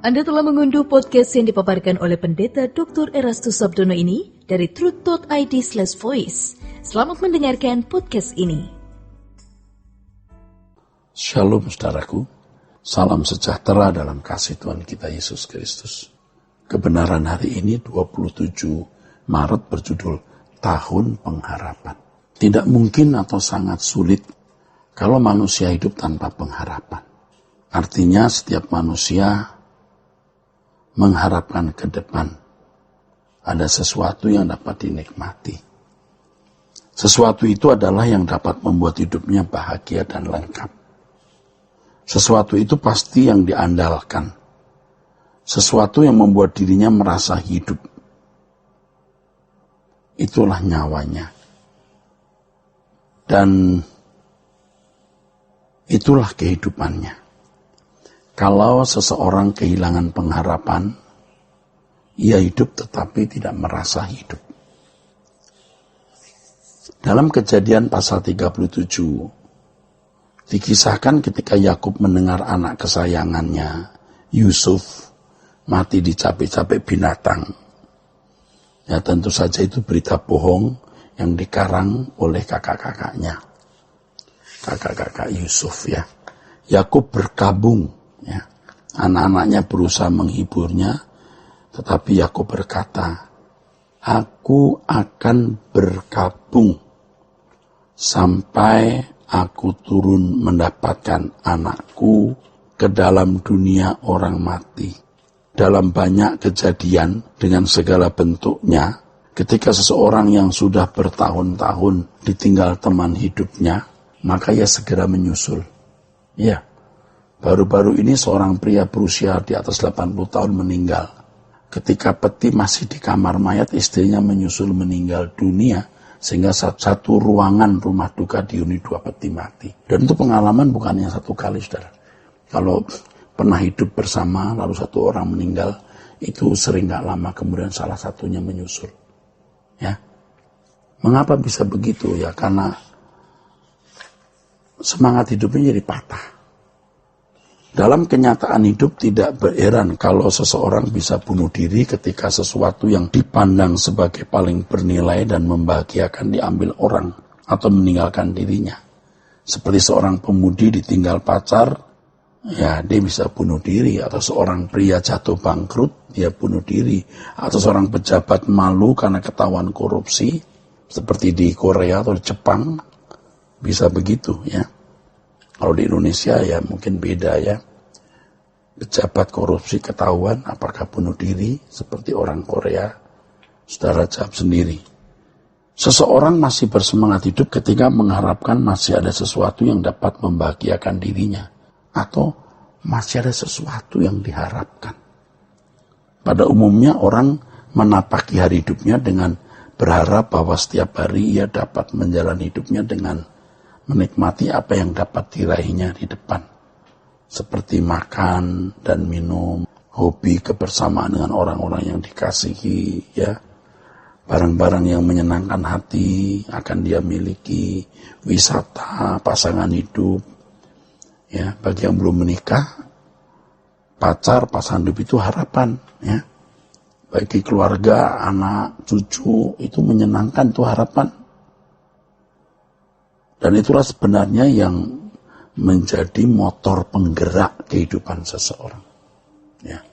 Anda telah mengunduh podcast yang dipaparkan oleh Pendeta Dr. Erastus Sabdono ini dari truth.id/voice. Selamat mendengarkan podcast ini. Shalom saudaraku, salam sejahtera dalam kasih Tuhan kita Yesus Kristus. Kebenaran hari ini 27 Maret berjudul Tahun Pengharapan. Tidak mungkin atau sangat sulit kalau manusia hidup tanpa pengharapan. Artinya setiap manusia mengharapkan ke depan ada sesuatu yang dapat dinikmati. Sesuatu itu adalah yang dapat membuat hidupnya bahagia dan lengkap. Sesuatu itu pasti yang diandalkan. Sesuatu yang membuat dirinya merasa hidup. Itulah nyawanya. Dan itulah kehidupannya. Kalau seseorang kehilangan pengharapan, ia hidup tetapi tidak merasa hidup. Dalam Kejadian pasal 37, dikisahkan ketika Yakub mendengar anak kesayangannya, Yusuf, mati dicapik-capik binatang. Ya tentu saja itu berita bohong yang dikarang oleh kakak-kakaknya. Kakak-kakak Yusuf ya. Yakub berkabung. Ya, anak-anaknya berusaha menghiburnya, tetapi Yakub berkata, aku akan berkabung sampai aku turun mendapatkan anakku ke dalam dunia orang mati. Dalam banyak kejadian dengan segala bentuknya, ketika seseorang yang sudah bertahun-tahun ditinggal teman hidupnya, maka ia segera menyusul. Ya. Baru-baru ini seorang pria berusia di atas 80 tahun meninggal. Ketika peti masih di kamar mayat, istrinya menyusul meninggal dunia, sehingga satu ruangan rumah duka dihuni 2 peti mati. Dan itu pengalaman bukan yang satu kali, saudara. Kalau pernah hidup bersama, lalu satu orang meninggal, itu sering gak lama kemudian salah satunya menyusul. Ya, mengapa bisa begitu? Ya karena semangat hidupnya jadi patah. Dalam kenyataan hidup tidak berheran kalau seseorang bisa bunuh diri ketika sesuatu yang dipandang sebagai paling bernilai dan membahagiakan diambil orang atau meninggalkan dirinya. Seperti seorang pemudi ditinggal pacar, ya dia bisa bunuh diri. Atau seorang pria jatuh bangkrut, dia bunuh diri. Atau seorang pejabat malu karena ketahuan korupsi, seperti di Korea atau di Jepang, bisa begitu ya. Kalau di Indonesia ya mungkin beda ya. Pejabat korupsi ketahuan apakah bunuh diri seperti orang Korea. Saudara jawab sendiri. Seseorang masih bersemangat hidup ketika mengharapkan masih ada sesuatu yang dapat membahagiakan dirinya. Atau masih ada sesuatu yang diharapkan. Pada umumnya orang menapaki hari hidupnya dengan berharap bahwa setiap hari ia dapat menjalani hidupnya dengan menikmati apa yang dapat diraihnya di depan. Seperti makan dan minum, hobi kebersamaan dengan orang-orang yang dikasihi, ya. Barang-barang yang menyenangkan hati akan dia miliki, wisata, pasangan hidup. Ya, bagi yang belum menikah, pacar, pasangan hidup itu harapan, ya. Bagi keluarga, anak, cucu, itu menyenangkan, itu harapan. Dan itulah sebenarnya yang menjadi motor penggerak kehidupan seseorang. Ya.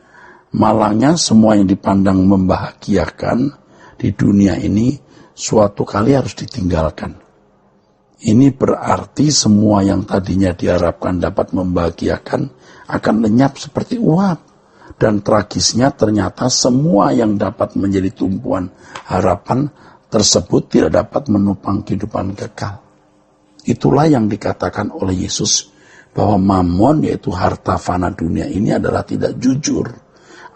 Malangnya semua yang dipandang membahagiakan di dunia ini suatu kali harus ditinggalkan. Ini berarti semua yang tadinya diharapkan dapat membahagiakan akan lenyap seperti uap. Dan tragisnya ternyata semua yang dapat menjadi tumpuan harapan tersebut tidak dapat menopang kehidupan kekal. Itulah yang dikatakan oleh Yesus bahwa mamon yaitu harta fana dunia ini adalah tidak jujur.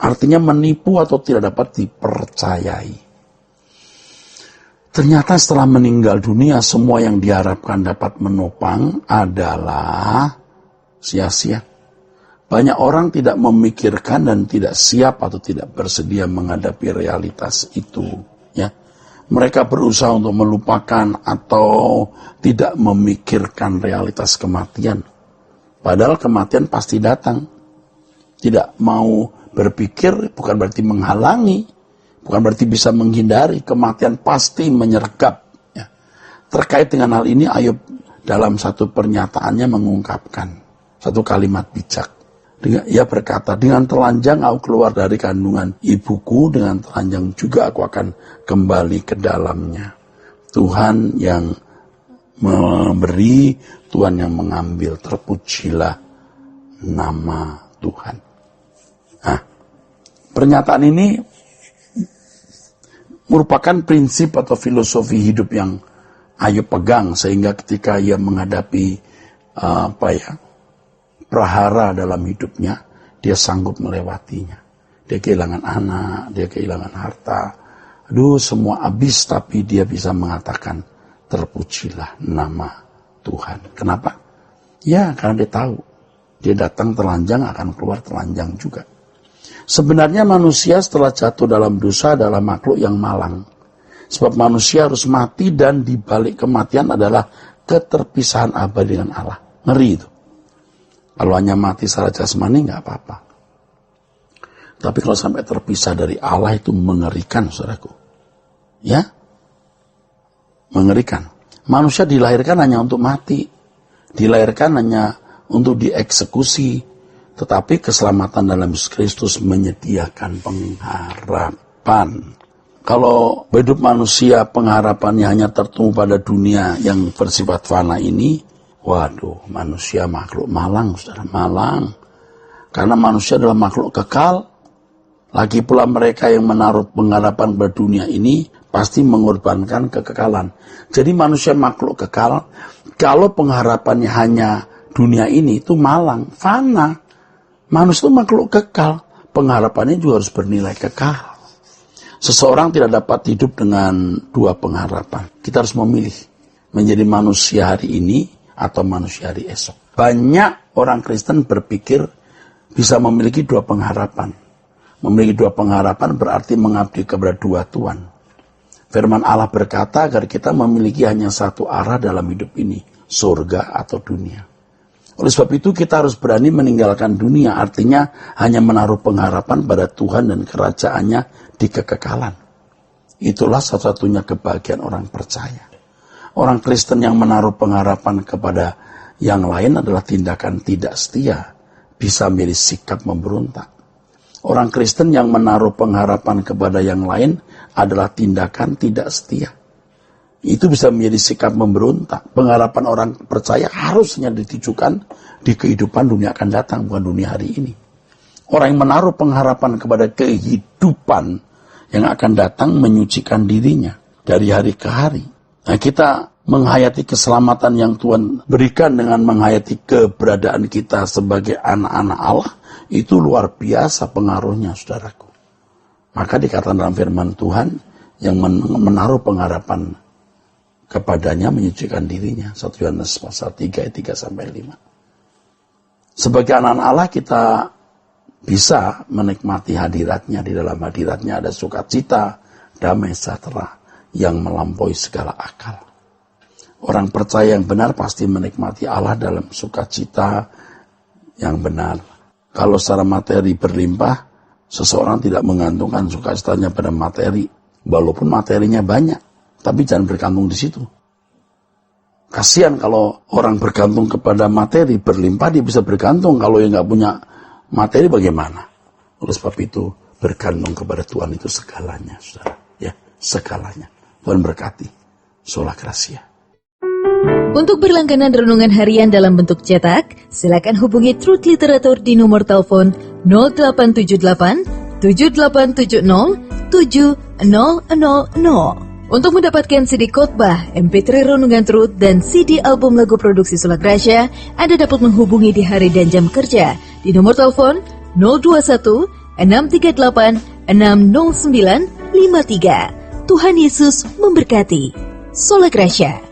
Artinya menipu atau tidak dapat dipercayai. Ternyata setelah meninggal dunia semua yang diharapkan dapat menopang adalah sia-sia. Banyak orang tidak memikirkan dan tidak siap atau tidak bersedia menghadapi realitas itu. Ya. Mereka berusaha untuk melupakan atau tidak memikirkan realitas kematian. Padahal kematian pasti datang. Tidak mau Berpikir bukan berarti menghalangi, bukan berarti bisa menghindari. Kematian pasti menyergap. Ya. Terkait dengan hal ini, Ayub dalam satu pernyataannya mengungkapkan satu kalimat bijak. Ia berkata, dengan telanjang aku keluar dari kandungan ibuku, dengan telanjang juga aku akan kembali ke dalamnya. Tuhan yang memberi, Tuhan yang mengambil, terpujilah nama Tuhan. Nah, pernyataan ini merupakan prinsip atau filosofi hidup yang Ayub pegang, sehingga ketika ia menghadapi prahara dalam hidupnya, dia sanggup melewatinya. Dia kehilangan anak, dia kehilangan harta, semua habis, tapi dia bisa mengatakan, terpujilah nama Tuhan. Kenapa? Ya, karena dia tahu, dia datang telanjang akan keluar telanjang juga. Sebenarnya manusia setelah jatuh dalam dosa adalah makhluk yang malang. Sebab manusia harus mati, dan di balik kematian adalah keterpisahan abadi dengan Allah. Ngeri itu. Kalau hanya mati secara jasmani nggak apa-apa. Tapi kalau sampai terpisah dari Allah itu mengerikan, saudaraku. Ya? Mengerikan. Manusia dilahirkan hanya untuk mati. Dilahirkan hanya untuk dieksekusi. Tetapi keselamatan dalam Yesus Kristus menyediakan pengharapan. Kalau hidup manusia pengharapannya hanya tertumpu pada dunia yang bersifat fana ini, waduh, manusia makhluk malang, saudara, malang. Karena manusia adalah makhluk kekal. Lagi pula mereka yang menaruh pengharapan pada dunia ini pasti mengorbankan kekekalan. Jadi manusia makhluk kekal. Kalau pengharapannya hanya dunia ini, itu malang, fana. Manusia itu makhluk kekal. Pengharapannya juga harus bernilai kekal. Seseorang tidak dapat hidup dengan dua pengharapan. Kita harus memilih menjadi manusia hari ini atau manusia hari esok. Banyak orang Kristen berpikir bisa memiliki dua pengharapan. Memiliki dua pengharapan berarti mengabdi kepada dua Tuhan. Firman Allah berkata agar kita memiliki hanya satu arah dalam hidup ini, surga atau dunia. Oleh sebab itu kita harus berani meninggalkan dunia, artinya hanya menaruh pengharapan pada Tuhan dan kerajaannya di kekekalan. Itulah satu-satunya kebahagiaan orang percaya. Orang Kristen yang menaruh pengharapan kepada yang lain adalah tindakan tidak setia, bisa menjadi sikap memberontak. Orang Kristen yang menaruh pengharapan kepada yang lain adalah tindakan tidak setia. Itu bisa menjadi sikap memberontak. Pengharapan orang percaya harusnya ditujukan di kehidupan dunia akan datang, bukan dunia hari ini. Orang yang menaruh pengharapan kepada kehidupan yang akan datang menyucikan dirinya dari hari ke hari. Nah, kita menghayati keselamatan yang Tuhan berikan dengan menghayati keberadaan kita sebagai anak-anak Allah, itu luar biasa pengaruhnya, saudaraku. Maka dikatakan dalam firman Tuhan, yang menaruh pengharapan kepadanya menyucikan dirinya. 1 Yohanes pasal 3 ayat 3-5. Sebagai anak-anak Allah kita bisa menikmati hadiratnya. Di dalam hadiratnya ada sukacita, damai sejahtera yang melampaui segala akal. Orang percaya yang benar pasti menikmati Allah dalam sukacita yang benar. Kalau secara materi berlimpah, seseorang tidak menggantungkan sukacitanya pada materi, walaupun materinya banyak, tapi jangan bergantung di situ. Kasihan kalau orang bergantung kepada materi berlimpah, dia bisa bergantung. Kalau yang nggak punya materi bagaimana? Oleh sebab itu bergantung kepada Tuhan itu segalanya, saudara. Ya, segalanya. Tuhan berkati. Sola Gracia. Untuk berlangganan renungan harian dalam bentuk cetak, silakan hubungi Truth Literatur di nomor telepon 0878 7870 7000. Untuk mendapatkan CD khotbah, MP3 renungan Truth, dan CD album lagu produksi Sola Gracia, Anda dapat menghubungi di hari dan jam kerja di nomor telepon 021 638 60953. Tuhan Yesus memberkati. Sola Gracia.